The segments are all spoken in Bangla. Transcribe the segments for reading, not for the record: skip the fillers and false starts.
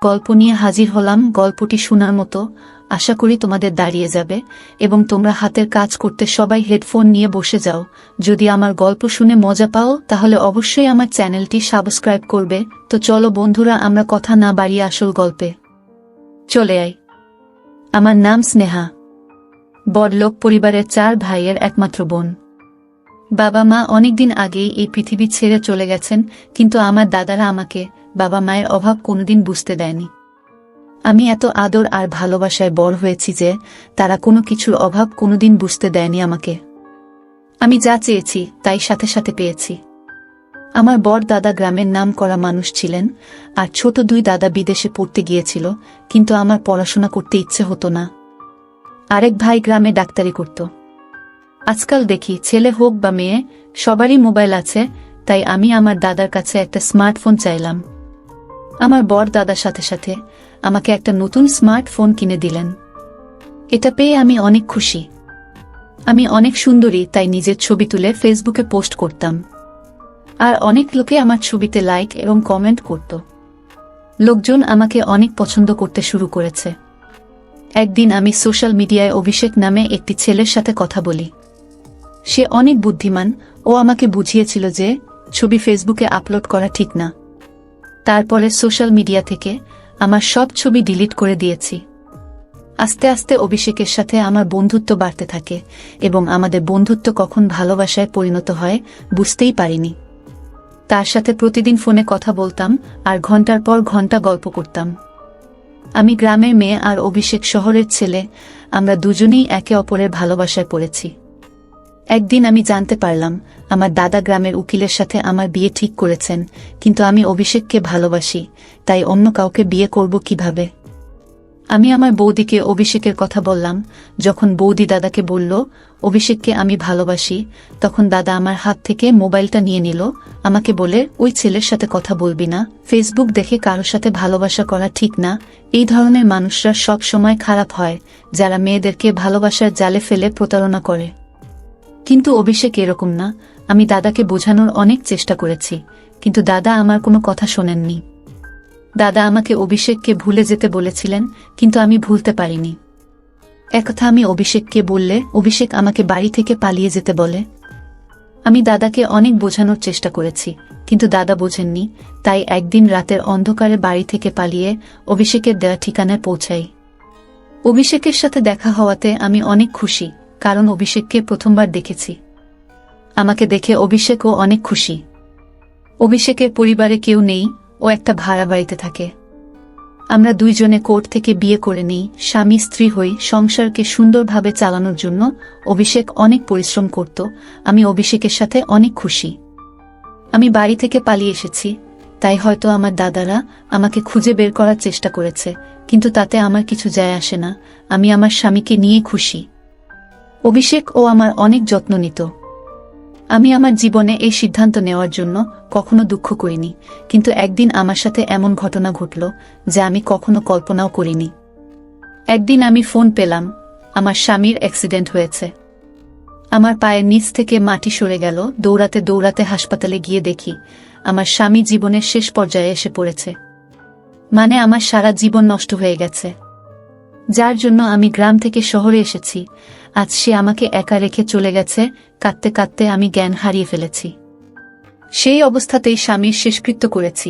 গল্প নিয়ে হাজির হলাম। গল্পটি শোনার মতো, আশা করি তোমাদের দাঁড়িয়ে যাবে এবং তোমরা হাতের কাজ করতে সবাই হেডফোন নিয়ে বসে যাও। যদি আমার গল্প শুনে মজা পাও তাহলে অবশ্যই আমার চ্যানেলটি সাবস্ক্রাইব করবে। তো চলো বন্ধুরা, আমরা কথা না বাড়িয়ে আসল গল্পে চলে আই। আমার নাম স্নেহা। বড়লোক পরিবারের 4 ভাইয়ের একমাত্র বোন। বাবা মা অনেকদিন আগেই এই পৃথিবী ছেড়ে চলে গেছেন, কিন্তু আমার দাদারা আমাকে বাবা মায়ের অভাব কোনোদিন বুঝতে দেয়নি। আমি এত আদর আর ভালোবাসায় বড় হয়েছি যে তারা কোনো কিছুর অভাব কোনোদিন বুঝতে দেয়নি আমাকে। আমি যা চেয়েছি তাই সাথে সাথে পেয়েছি। আমার বড় দাদা গ্রামের নাম করা মানুষ ছিলেন, আর ছোট 2 দাদা বিদেশে পড়তে গিয়েছিল, কিন্তু আমার পড়াশোনা করতে ইচ্ছে হতো না। আরেক ভাই গ্রামে ডাক্তারি করত। আজকাল দেখি ছেলে হোক বা মেয়ে, সবারই মোবাইল আছে, তাই আমি আমার দাদার কাছে একটা স্মার্টফোন চাইলাম। আমার বড় দাদার সাথে সাথে আমাকে একটা নতুন স্মার্টফোন কিনে দিলেন। এটা পেয়ে আমি অনেক খুশি। আমি অনেক সুন্দরী, তাই নিজের ছবি তুলে ফেসবুকে পোস্ট করতাম, আর অনেক লোকে আমার ছবিতে লাইক এবং কমেন্ট করত। লোকজন আমাকে অনেক পছন্দ করতে শুরু করেছে। একদিন আমি সোশ্যাল মিডিয়ায় অভিষেক নামে একটি ছেলের সাথে কথা বলি। সে অনেক বুদ্ধিমান, ও আমাকে বুঝিয়েছিল যে ছবি ফেসবুকে আপলোড করা ঠিক না। তারপরে সোশ্যাল মিডিয়া থেকে আমার সব ছবি ডিলিট করে দিয়েছি। আস্তে আস্তে অভিষেকের সাথে আমার বন্ধুত্ব বাড়তে থাকে, এবং আমাদের বন্ধুত্ব কখন ভালোবাসায় পরিণত হয় বুঝতেই পারিনি। তার সাথে প্রতিদিন ফোনে কথা বলতাম আর ঘন্টার পর ঘন্টা গল্প করতাম। আমি গ্রামের মেয়ে আর অভিষেক শহরের ছেলে, আমরা দুজনেই একে অপরের ভালোবাসায় পড়েছি। একদিন আমি জানতে পারলাম আমার দাদা গ্রামের উকিলের সাথে আমার বিয়ে ঠিক করেছেন, কিন্তু আমি অভিষেককে ভালোবাসি, তাই অন্য কাউকে বিয়ে করব কিভাবে? আমি আমার বৌদিকে অভিষেকের কথা বললাম। যখন বৌদি দাদাকে বলল অভিষেককে আমি ভালোবাসি, তখন দাদা আমার হাত থেকে মোবাইলটা নিয়ে নিল, আমাকে বলে, ওই ছেলের সাথে কথা বলবি না, ফেসবুক দেখে কারোর সাথে ভালোবাসা করা ঠিক না। এই ধরনের মানুষরা সব সময় খারাপ হয়, যারা মেয়েদেরকে ভালোবাসার জালে ফেলে প্রতারণা করে। কিন্তু অভিষেক এরকম না। আমি দাদাকে বোঝানোর অনেক চেষ্টা করেছি, কিন্তু দাদা আমার কোনো কথা শোনেননি। দাদা আমাকে অভিষেককে ভুলে যেতে বলেছিলেন, কিন্তু আমি ভুলতে পারিনি। একথা আমি অভিষেককে বললে অভিষেক আমাকে বাড়ি থেকে পালিয়ে যেতে বলে। আমি দাদাকে অনেক বোঝানোর চেষ্টা করেছি, কিন্তু দাদা বোঝেননি। তাই একদিন রাতের অন্ধকারে বাড়ি থেকে পালিয়ে অভিষেকের দেওয়া ঠিকানায় পৌঁছাই। অভিষেকের সাথে দেখা হওয়াতে আমি অনেক খুশি, কারণ অভিষেককে প্রথমবার দেখেছি। আমাকে দেখে অভিষেকও অনেক খুশি। অভিষেকের পরিবারে কেউ নেই, ও একটা ভাড়া বাড়িতে থাকে। আমরা দুইজনে কোর্ট থেকে বিয়ে করে নিই, স্বামী স্ত্রী হই। সংসারকে সুন্দরভাবে চালানোর জন্য অভিষেক অনেক পরিশ্রম করত। আমি অভিষেকের সাথে অনেক খুশি। আমি বাড়ি থেকে পালিয়ে এসেছি, তাই হয়তো আমার দাদারা আমাকে খুঁজে বের করার চেষ্টা করেছে, কিন্তু তাতে আমার কিছু যায় আসে না। আমি আমার স্বামীকে নিয়ে খুশি। অভিষেক ও আমার অনেক যত্ন নিত। আমি আমার জীবনে এই সিদ্ধান্ত নেওয়ার জন্য কখনো দুঃখ করিনি, কিন্তু একদিন আমার সাথে এমন ঘটনা ঘটল যা আমি কখনো কল্পনাও করিনি। একদিন আমি ফোন পেলাম, আমার স্বামীর অ্যাক্সিডেন্ট হয়েছে। আমার পায়ের নিচ থেকে মাটি সরে গেল। দৌড়াতে দৌড়াতে হাসপাতালে গিয়ে দেখি আমার স্বামী জীবনের শেষ পর্যায়ে এসে পড়েছে। মানে আমার সারা জীবন নষ্ট হয়ে গেছে। যার জন্য আমি গ্রাম থেকে শহরে এসেছি। আজ সে আমাকে একা রেখে চলে গেছে। কাঁদতে কাঁদতে আমি জ্ঞান হারিয়ে ফেলেছি। সেই অবস্থাতেই স্বামীর শেষকৃত্য করেছি,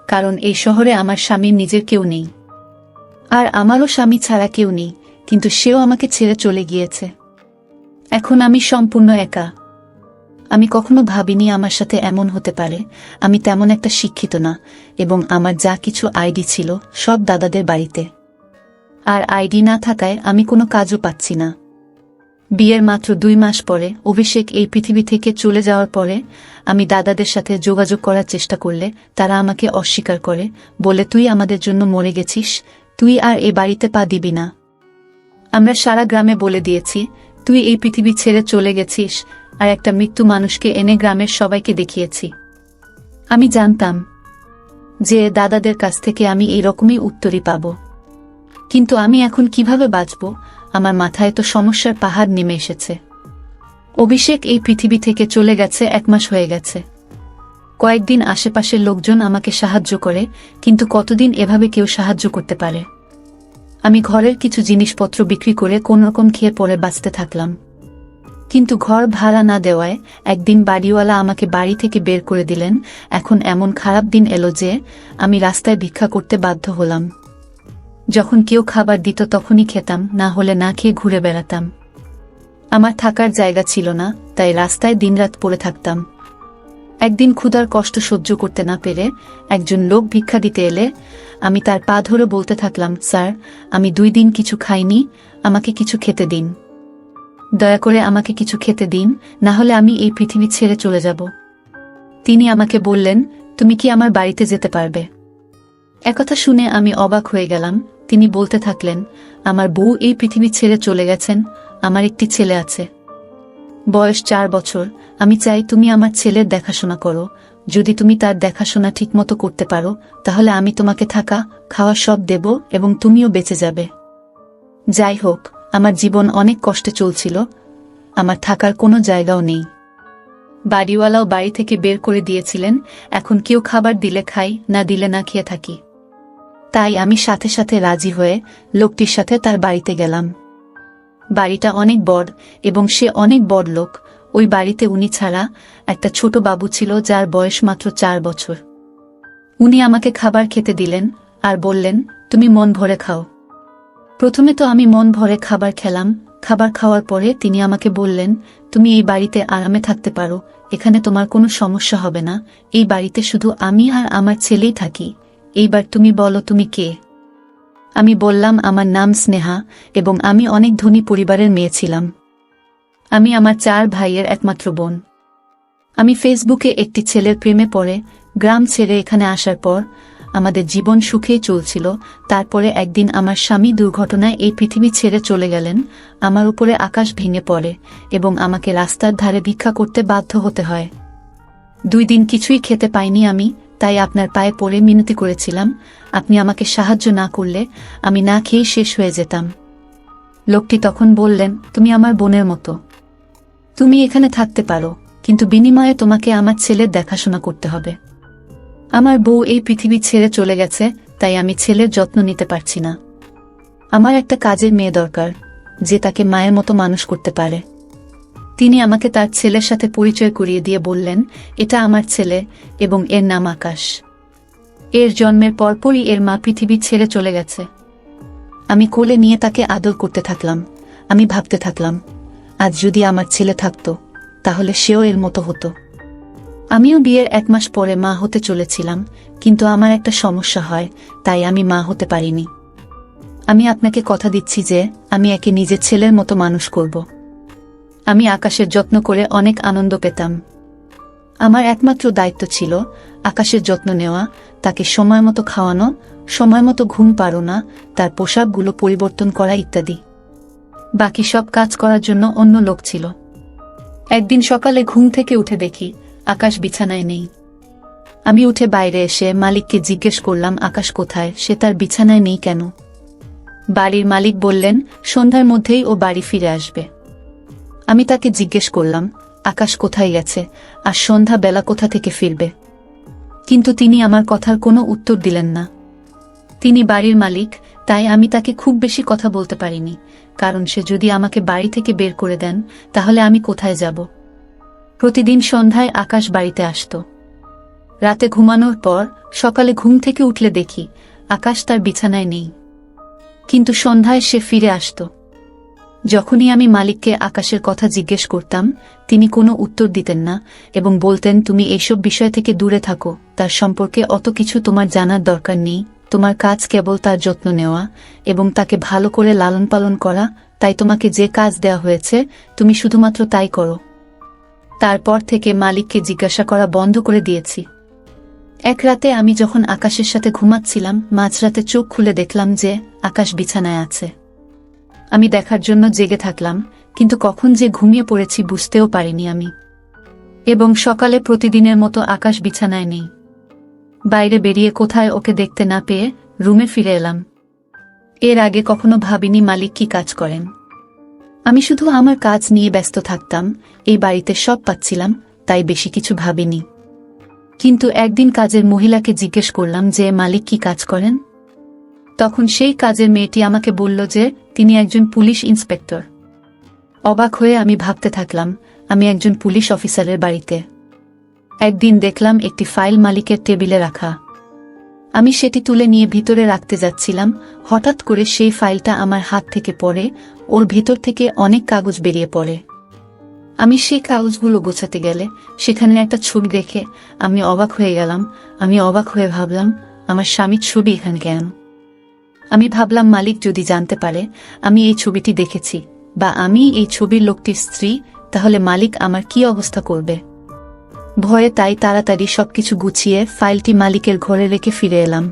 কারণ এই শহরে আমার স্বামীর নিজের কেউ নেই, আর আমারও স্বামী ছাড়া কেউ নেই, কিন্তু সেও আমাকে ছেড়ে চলে গিয়েছে। এখন আমি সম্পূর্ণ একা। আমি কখনো ভাবিনি আমার সাথে এমন হতে পারে। আমি তেমন একটা শিক্ষিত না, এবং আমার যা কিছু আইডি ছিল সব দাদাদের বাড়িতে, আর আইডি না থাকায় আমি কোনো কাজও পাচ্ছি না। বিয়ের মাত্র 2 মাস পরে অভিষেক এই পৃথিবী থেকে চলে যাওয়ার পরে আমি দাদাদের সাথে যোগাযোগ করার চেষ্টা করলে তারা আমাকে অস্বীকার করে, বলে, তুই আমাদের জন্য মরে গেছিস, তুই আর এই বাড়িতে পা দিবি না। আমরা সারা গ্রামে বলে দিয়েছি তুই এই পৃথিবী ছেড়ে চলে গেছিস, আর একটা মৃত্যু মানুষকে এনে গ্রামের সবাইকে দেখিয়েছি। আমি জানতাম যে দাদাদের কাছ থেকে আমি এই রকমই উত্তরই পাব, কিন্তু আমি এখন কিভাবে বাঁচব? আমার মাথায় তো সমস্যার পাহাড় নেমে এসেছে। অভিষেক এই পৃথিবী থেকে চলে গেছে 1 মাস হয়ে গেছে। কয়েকদিন আশেপাশের লোকজন আমাকে সাহায্য করে, কিন্তু কতদিন এভাবে কেউ সাহায্য করতে পারে? আমি ঘরের কিছু জিনিসপত্র বিক্রি করে কোনোরকম খেয়ে পরে বাঁচতে থাকলাম। কিন্তু ঘর ভাড়া না দেওয়ায় একদিন বাড়িওয়ালা আমাকে বাড়ি থেকে বের করে দিলেন। এখন এমন খারাপ দিন এলো যে আমি রাস্তায় ভিক্ষা করতে বাধ্য হলাম। যখন কেউ খাবার দিত তখনই খেতাম, না হলে না খেয়ে ঘুরে বেড়াতাম। আমার থাকার জায়গা ছিল না, তাই রাস্তায় দিনরাত পড়ে থাকতাম। একদিন ক্ষুধার কষ্ট সহ্য করতে না পেরে একজন লোক ভিক্ষা দিতে এলে আমি তার পা ধরে বলতে থাকলাম, স্যার, আমি 2 দিন কিছু খাইনি, আমাকে কিছু খেতে দিন। দয়া করে আমাকে কিছু খেতে দিন, না হলে আমি এই পৃথিবী ছেড়ে চলে যাব। তিনি আমাকে বললেন, তুমি কি আমার বাড়িতে যেতে পারবে? একথা শুনে আমি অবাক হয়ে গেলাম। তিনি বলতে থাকলেন, আমার বউ এই পৃথিবী ছেড়ে চলে গেছেন, আমার একটি ছেলে আছে, বয়স 4 বছর। আমি চাই তুমি আমার ছেলের দেখাশোনা করো। যদি তুমি তার দেখাশোনা ঠিকমতো করতে পারো, তাহলে আমি তোমাকে থাকা খাওয়া সব দেব এবং তুমিও বেঁচে যাবে। যাই হোক, আমার জীবন অনেক কষ্টে চলছিল, আমার থাকার কোনো জায়গাও নেই। বাড়িওয়ালাও বাড়ি থেকে বের করে দিয়েছিলেন। এখন কেউ খাবার দিলে খাই, না দিলে না খেয়ে থাকি। তাই আমি সাথে সাথে রাজি হয়ে লোকটির সাথে তার বাড়িতে গেলাম। বাড়িটা অনেক বড় এবং সে অনেক বড় লোক। ওই বাড়িতে উনি ছাড়া একটা ছোট বাবু ছিল, যার বয়স মাত্র 4 বছর। উনি আমাকে খাবার খেতে দিলেন আর বললেন, তুমি মন ভরে খাও। প্রথমে তো আমি মন ভরে খাবার খেলাম। খাবার খাওয়ার পরে তিনি আমাকে বললেন, তুমি এই বাড়িতে আরামে থাকতে পারো, এখানে তোমার কোনো সমস্যা হবে না। এই বাড়িতে শুধু আমি আর আমার ছেলেই থাকি। এইবার তুমি বলো, তুমি কে? আমি বললাম, আমার নাম স্নেহা এবং আমি অনেক ধনী পরিবারের মেয়ে ছিলাম। আমি আমার 4 ভাইয়ের একমাত্র বোন। আমি ফেসবুকে একটি ছেলের প্রেমে পড়ে গ্রাম ছেড়ে এখানে আসার পর আমাদের জীবন সুখেই চলছিল। তারপরে একদিন আমার স্বামী দুর্ঘটনায় এই পৃথিবী ছেড়ে চলে গেলেন। আমার উপরে আকাশ ভেঙে পড়ে এবং আমাকে রাস্তার ধারে ভিক্ষা করতে বাধ্য হতে হয়। 2 দিন কিছুই খেতে পাইনি আমি, তাই আপনার পায়ে পড়ে মিনতি করেছিলাম। আপনি আমাকে সাহায্য না করলে আমি না খেয়েই শেষ হয়ে যেতাম। লোকটি তখন বললেন, তুমি আমার বোনের মতো, তুমি এখানে থাকতে পারো, কিন্তু বিনিময়ে তোমাকে আমার ছেলের দেখাশোনা করতে হবে। আমার বউ এই পৃথিবী ছেড়ে চলে গেছে, তাই আমি ছেলের যত্ন নিতে পারছি না। আমার একটা কাজের মেয়ে দরকার, যে তাকে মায়ের মতো মানুষ করতে পারে। তিনি আমাকে তার ছেলের সাথে পরিচয় করিয়ে দিয়ে বললেন, এটা আমার ছেলে এবং এর নাম আকাশ। এর জন্মের পরপরই এর মা পৃথিবী ছেড়ে চলে গেছে। আমি কোলে নিয়ে তাকে আদর করতে থাকলাম। আমি ভাবতে থাকলাম, আজ যদি আমার ছেলে থাকতো, তাহলে সেও এর মতো হতো। আমিও বিয়ের 1 মাস পরে মা হতে চলেছিলাম, কিন্তু আমার একটা সমস্যা হয়, তাই আমি মা হতে পারিনি। আমি আপনাকে কথা দিচ্ছি যে আমি একে নিজের ছেলের মতো মানুষ করব। আমি আকাশের যত্ন করে অনেক আনন্দ পেতাম। আমার একমাত্র দায়িত্ব ছিল আকাশের যত্ন নেওয়া, তাকে সময় মতো খাওয়ানো, সময় মতো ঘুম পাড়ানো, তার পোশাকগুলো পরিবর্তন করা ইত্যাদি। বাকি সব কাজ করার জন্য অন্য লোক ছিল। একদিন সকালে ঘুম থেকে উঠে দেখি আকাশ বিছানায় নেই। আমি উঠে বাইরে এসে মালিককে জিজ্ঞেস করলাম, আকাশ কোথায়, সে তার বিছানায় নেই কেন? বাড়ির মালিক বললেন, সন্ধ্যার মধ্যেই ও বাড়ি ফিরে আসবে। আমি তাকে জিজ্ঞেস করলাম, আকাশ কোথায় গেছে আর সন্ধ্যা বেলা কোথা থেকে ফিরবে? কিন্তু তিনি আমার কথার কোনো উত্তর দিলেন না। তিনি বাড়ির মালিক, তাই আমি তাকে খুব বেশি কথা বলতে পারিনি, কারণ সে যদি আমাকে বাড়ি থেকে বের করে দেন, তাহলে আমি কোথায় যাব? প্রতিদিন সন্ধ্যায় আকাশ বাড়িতে আসত। রাতে ঘুমানোর পর সকালে ঘুম থেকে উঠলে দেখি আকাশ তার বিছানায় নেই, কিন্তু সন্ধ্যায় সে ফিরে আসত। যখনই আমি মালিককে আকাশের কথা জিজ্ঞেস করতাম, তিনি কোনো উত্তর দিতেন না এবং বলতেন, তুমি এইসব বিষয় থেকে দূরে থাকো, তার সম্পর্কে অত কিছু তোমার জানার দরকার নেই। তোমার কাজ কেবল তার যত্ন নেওয়া এবং তাকে ভালো করে লালন পালন করা, তাই তোমাকে যে কাজ দেওয়া হয়েছে তুমি শুধুমাত্র তাই করো। তারপর থেকে মালিককে জিজ্ঞাসা করা বন্ধ করে দিয়েছি। এক রাতে আমি যখন আকাশের সাথে ঘুমাচ্ছিলাম, মাঝরাতে চোখ খুলে দেখলাম যে আকাশ বিছানায় আছে। আমি দেখার জন্য জেগে থাকলাম, কিন্তু কখন যে ঘুমিয়ে পড়েছি বুঝতেও পারিনি আমি। এবং সকালে প্রতিদিনের মতো আকাশ বিছানায় নেই। বাইরে বেরিয়ে কোথায় ওকে দেখতে না পেয়ে রুমে ফিরে এলাম। এর আগে কখনো ভাবিনি মালিক কি কাজ করেন। আমি শুধু আমার কাজ নিয়ে ব্যস্ত থাকতাম। এই বাড়িতে সব পাচ্ছিলাম, তাই বেশি কিছু ভাবিনি। কিন্তু একদিন কাজের মহিলাকে জিজ্ঞেস করলাম যে মালিক কি কাজ করেন। তখন সেই কাজের মেয়েটি আমাকে বলল যে তিনি একজন পুলিশ ইন্সপেক্টর। অবাক হয়ে আমি ভাবতে থাকলাম আমি একজন পুলিশ অফিসারের বাড়িতে। একদিন দেখলাম একটি ফাইল মালিকের টেবিলে রাখা। আমি সেটি তুলে নিয়ে ভিতরে রাখতে যাচ্ছিলাম, হঠাৎ করে সেই ফাইলটা আমার হাত থেকে পড়ে, ওর ভিতর থেকে অনেক কাগজ বেরিয়ে পড়ে। আমি সেই কাগজগুলো গোছাতে গেলে সেখানে একটা ছবি দেখে আমি অবাক হয়ে গেলাম। আমি অবাক হয়ে ভাবলাম আমার স্বামীর ছবি এখানে কেন। আমি ভাবলাম মালিক যদি জানতে পারে আমি এই ছবিটি দেখেছি বা আমি এই ছবির লোকটির স্ত্রী, তাহলে মালিক আমার কি অবস্থা করবে। ভয়ে তাই তাড়াতাড়ি সবকিছু গুছিয়ে ফাইলটি মালিকের ঘরে রেখে ফিরে এলাম।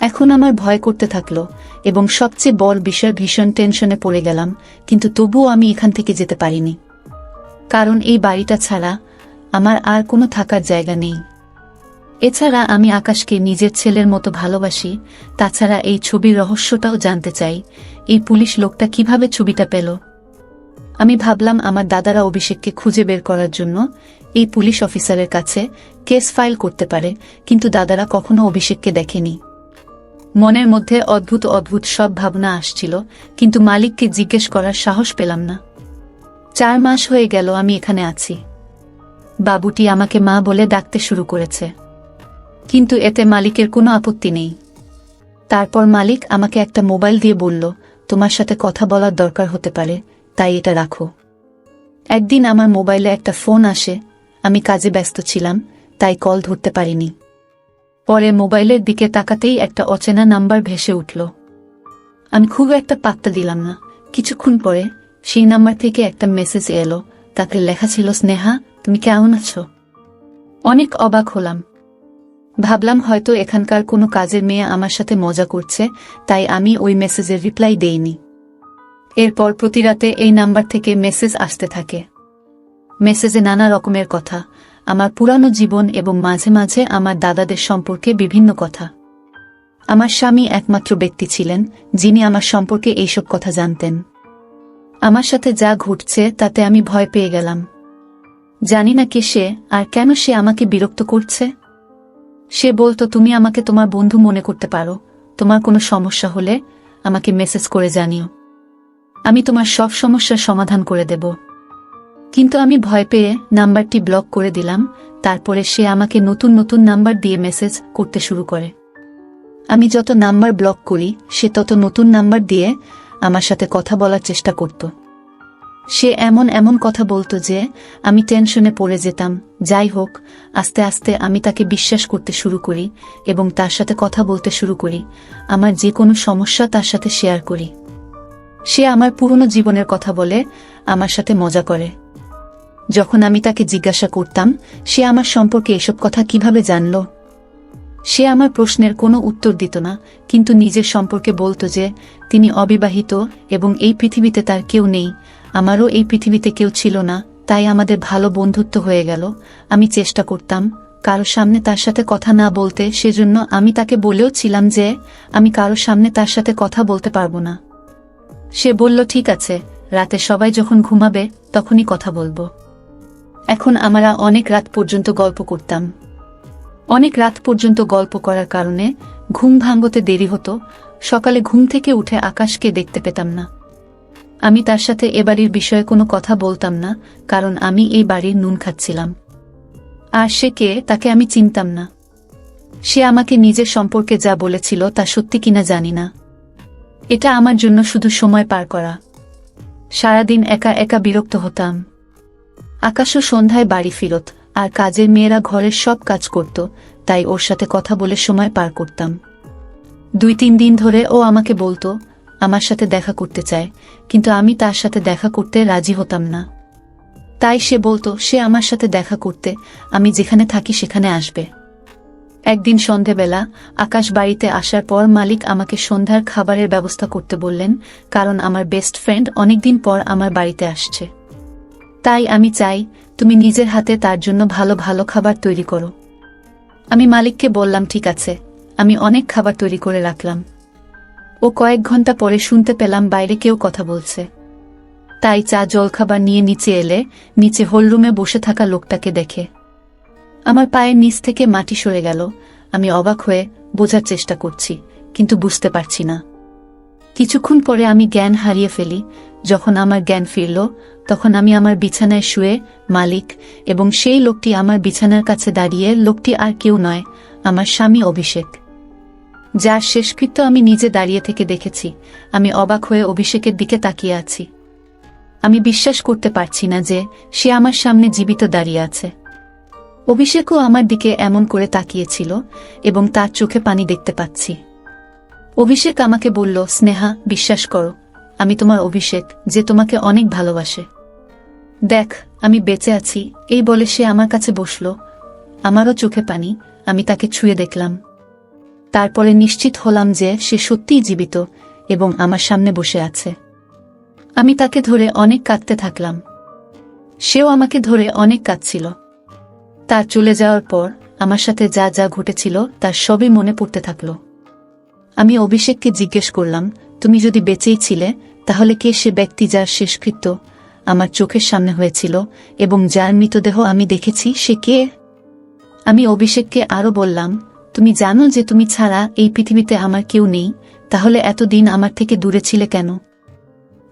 এখন আমার ভয় করতে থাকলো এবং সবচেয়ে বড় বিষয় ভীষণ টেনশনে পড়ে গেলাম, কিন্তু তবুও আমি এখান থেকে যেতে পারিনি। কারণ এই বাড়িটা ছাড়া আমার আর কোনো থাকার জায়গা নেই। এছাড়া আমি আকাশকে নিজের ছেলের মতো ভালোবাসি। তাছাড়া এই ছবির রহস্যটাও জানতে চাই, এই পুলিশ লোকটা কিভাবে ছবিটা পেল। আমি ভাবলাম আমার দাদারা অভিষেককে খুঁজে বের করার জন্য এই পুলিশ অফিসারের কাছে কেস ফাইল করতে পারে, কিন্তু দাদারা কখনো অভিষেককে দেখেনি। মনের মধ্যে অদ্ভুত অদ্ভুত সব ভাবনা আসছিল, কিন্তু মালিককে জিজ্ঞেস করার সাহস পেলাম না। 4 মাস হয়ে গেল আমি এখানে আছি। বাবুটি আমাকে মা বলে ডাকতে শুরু করেছে, কিন্তু এতে মালিকের কোনো আপত্তি নেই। তারপর মালিক আমাকে একটা মোবাইল দিয়ে বলল, তোমার সাথে কথা বলার দরকার হতে পারে, তাই এটা রাখো। একদিন আমার মোবাইলে একটা ফোন আসে, আমি কাজে ব্যস্ত ছিলাম তাই কল ধরতে পারিনি। পরে মোবাইলের দিকে তাকাতেই একটা অচেনা নাম্বার ভেসে উঠল। আমি খুব একটা পাত্তা দিলাম না। কিছুক্ষণ পরে সেই নাম্বার থেকে একটা মেসেজ এলো, তাতে লেখা ছিল, স্নেহা তুমি কেমন আছো। অনেক অবাক হলাম। ভাবলাম হয়তো এখানকার কোনো কাজের মেয়ে আমার সাথে মজা করছে, তাই আমি ওই মেসেজের রিপ্লাই দেইনি। এরপর প্রতি রাতে এই নাম্বার থেকে মেসেজ আসতে থাকে। মেসেজে নানা রকমের কথা, আমার পুরানো জীবন এবং মাঝে মাঝে আমার দাদাদের সম্পর্কে বিভিন্ন কথা। আমার স্বামী একমাত্র ব্যক্তি ছিলেন যিনি আমার সম্পর্কে এইসব কথা জানতেন। আমার সাথে যা ঘটছে তাতে আমি ভয় পেয়ে গেলাম। জানি না কে সে আর কেন সে আমাকে বিরক্ত করছে। সে বলতো, তুমি আমাকে তোমার বন্ধু মনে করতে পারো, তোমার কোনো সমস্যা হলে আমাকে মেসেজ করে জানিও, আমি তোমার সব সমস্যার সমাধান করে দেব। কিন্তু আমি ভয় পেয়ে নাম্বারটি ব্লক করে দিলাম। তারপরে সে আমাকে নতুন নতুন নাম্বার দিয়ে মেসেজ করতে শুরু করে। আমি যত নাম্বার ব্লক করি সে তত নতুন নাম্বার দিয়ে আমার সাথে কথা বলার চেষ্টা করত। সে এমন এমন কথা বলতো যে আমি টেনশনে পড়ে যেতাম। যাই হোক, আস্তে আস্তে আমি তাকে বিশ্বাস করতে শুরু করি এবং তার সাথে কথা বলতে শুরু করি। আমার যে কোনো সমস্যা তার সাথে শেয়ার করি। সে আমার পুরনো জীবনের কথা বলে আমার সাথে মজা করে। যখন আমি তাকে জিজ্ঞাসা করতাম সে আমার সম্পর্কে এসব কথা কিভাবে জানল, সে আমার প্রশ্নের কোনো উত্তর দিত না, কিন্তু নিজের সম্পর্কে বলতো যে তিনি অবিবাহিত এবং এই পৃথিবীতে তার কেউ নেই। আমারও এই পৃথিবীতে কেউ ছিল না, তাই আমাদের ভালো বন্ধুত্ব হয়ে গেল। আমি চেষ্টা করতাম কারো সামনে তার সাথে কথা না বলতে, সেজন্য আমি তাকে বলেও ছিলাম যে আমি কারো সামনে তার সাথে কথা বলতে পারবো না। সে বলল, ঠিক আছে, রাতে সবাই যখন ঘুমাবে তখনই কথা বলবো। এখন আমরা অনেক রাত পর্যন্ত গল্প করতাম। অনেক রাত পর্যন্ত গল্প করার কারণে ঘুম ভাঙতে দেরি হতো। সকালে ঘুম থেকে উঠে আকাশকে দেখতে পেতাম না। আমি তার সাথে এ বাড়ির বিষয়ে কোনো কথা বলতাম না, কারণ আমি এই বাড়ির নুন খাচ্ছিলাম। আর সে কে তাকে আমি চিনতাম না। সে আমাকে নিজের সম্পর্কে যা বলেছিল তা সত্যি কিনা জানি না। এটা আমার জন্য শুধু সময় পার করা। সারাদিন একা একা বিরক্ত হতাম। আকাশও সন্ধ্যায় বাড়ি ফিরত, আর কাজের মেয়েরা ঘরের সব কাজ করত, তাই ওর সাথে কথা বলে সময় পার করতাম। 2-3 দিন ধরে ও আমাকে বলতো আমার সাথে দেখা করতে চায়, কিন্তু আমি তার সাথে দেখা করতে রাজি হতাম না। তাই সে বলতো সে আমার সাথে দেখা করতে আমি যেখানে থাকি সেখানে আসবে। একদিন সন্ধেবেলা আকাশ বাড়িতে আসার পর মালিক আমাকে সন্ধ্যার খাবারের ব্যবস্থা করতে বললেন, কারণ আমার বেস্ট ফ্রেন্ড অনেকদিন পর আমার বাড়িতে আসছে। তাই আমি চাই তুমি নিজের হাতে তার জন্য ভালো ভালো খাবার তৈরি করো। আমি মালিককে বললাম, ঠিক আছে। আমি অনেক খাবার তৈরি করে রাখলাম। ও কয়েক ঘন্টা পরে শুনতে পেলাম বাইরে কেউ কথা বলছে। তাই চা জলখাবার নিয়ে নিচে এলে নিচে হলরুমে বসে থাকা লোকটাকে দেখে আমার পায়ের নিচ থেকে মাটি সরে গেল। আমি অবাক হয়ে বোঝার চেষ্টা করছি, কিন্তু বুঝতে পারছি না। কিছুক্ষণ পরে আমি জ্ঞান হারিয়ে ফেলি। যখন আমার জ্ঞান ফিরল, তখন আমি আমার বিছানায় শুয়ে মালিক, এবং সেই লোকটি আমার বিছানার কাছে দাঁড়িয়ে, লোকটি আর কেউ নয়, আমার স্বামী অভিষেক, যার শেষকৃত্য আমি নিজে দাঁড়িয়ে থেকে দেখেছি। আমি অবাক হয়ে অভিষেকের দিকে তাকিয়ে আছি। আমি বিশ্বাস করতে পারছি না যে সে আমার সামনে জীবিত দাঁড়িয়ে আছে। অভিষেকও আমার দিকে এমন করে তাকিয়েছিল, এবং তার চোখে পানি দেখতে পাচ্ছি। অভিষেক আমাকে বলল, স্নেহা, বিশ্বাস করো, আমি তোমার অভিষেক, যে তোমাকে অনেক ভালোবাসে। দেখ, আমি বেঁচে আছি। এই বলে সে আমার কাছে বসল। আমারও চোখে পানি। আমি তাকে ছুঁয়ে দেখলাম। তারপরে নিশ্চিত হলাম যে সে সত্যিই জীবিত এবং আমার সামনে বসে আছে। আমি তাকে ধরে অনেক কাঁদতে থাকলাম। সেও আমাকে ধরে অনেক কাঁদছিল। তার চলে যাওয়ার পর আমার সাথে যা যা ঘটেছিল তার সবই মনে পড়তে থাকল। আমি অভিষেককে জিজ্ঞেস করলাম, তুমি যদি বেঁচেই ছিলে, তাহলে কে সে ব্যক্তি যার শেষকৃত্য আমার চোখের সামনে হয়েছিল এবং যার মৃতদেহ আমি দেখেছি, সে কে? আমি অভিষেককে আরো বললাম, তুমি জানো যে তুমি ছাড়া এই পৃথিবীতে আমার কেউ নেই, তাহলে এতদিন আমার থেকে দূরে ছিলে কেন?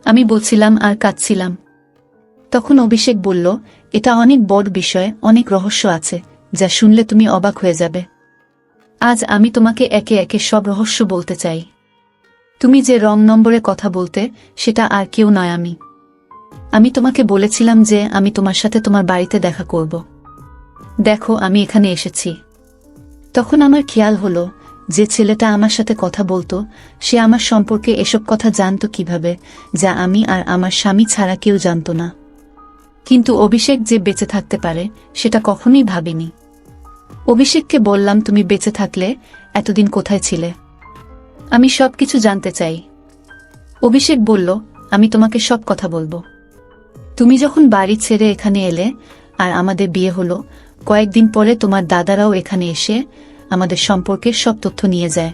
আমি বলছিলাম আর কাঁদছিলাম। তখন অভিষেক বলল, এটা অনেক বড় বিষয়, অনেক রহস্য আছে, যা শুনলে তুমি অবাক হয়ে যাবে। আজ আমি তোমাকে একে একে সব রহস্য বলতে চাই। তুমি যে রং নম্বরে কথা বলতে, সেটা আর কেউ নয়, আমি তোমাকে বলেছিলাম যে আমি তোমার সাথে তোমার বাড়িতে দেখা করব। দেখো, আমি এখানে এসেছি। তখন আমার খেয়াল হলো, যে ছেলেটা আমার সাথে কথা বলতো, সে আমার সম্পর্কে এসব কথা জানতো কিভাবে, যা আমি আর আমার স্বামী ছাড়া কেউ জানত না। কিন্তু অভিষেক যে বেঁচে থাকতে পারে, সেটা কখনোই ভাবিনি। অভিষেককে বললাম, তুমি বেঁচে থাকলে এতদিন কোথায় ছিলে? আমি সবকিছু জানতে চাই। অভিষেক বলল, আমি তোমাকে সব কথা বলবো। তুমি যখন বাড়ি ছেড়ে এখানে এলে আর আমাদের বিয়ে হলো, কয়েকদিন পরে তোমার দাদারাও এখানে এসে আমাদের সম্পর্কের সব তথ্য নিয়ে যায়।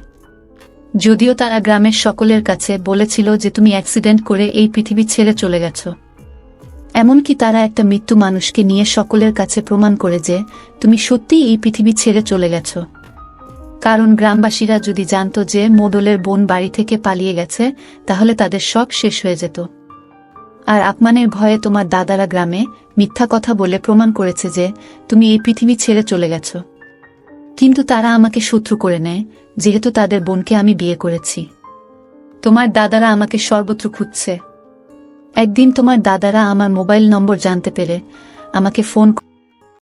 যদিও তারা গ্রামের সকলের কাছে বলেছিল যে তুমি অ্যাক্সিডেন্ট করে এই পৃথিবী ছেড়ে চলে গেছ। এমনকি তারা একটা মৃত্যু মানুষকে নিয়ে সকলের কাছে প্রমাণ করে যে তুমি সত্যিই এই পৃথিবী ছেড়ে চলে গেছ। কারণ গ্রামবাসীরা যদি জানতো যে মোডলের বোন বাড়ি থেকে পালিয়ে গেছে, তাহলে তাদের সব শেষ হয়ে যেত। আর আপমানের ভয়ে তোমার দাদারা গ্রামে মিথ্যা কথা বলে প্রমাণ করেছে যে তুমি এই পৃথিবী ছেড়ে চলে গেছ। কিন্তু তারা আমাকে শত্রু করে নেয়, যেহেতু তাদের বোনকে আমি বিয়ে করেছি। তোমার দাদারা আমাকে সর্বত্র খুঁজছে। একদিন তোমার দাদারা আমার মোবাইল নম্বর জানতে পেরে আমাকে ফোন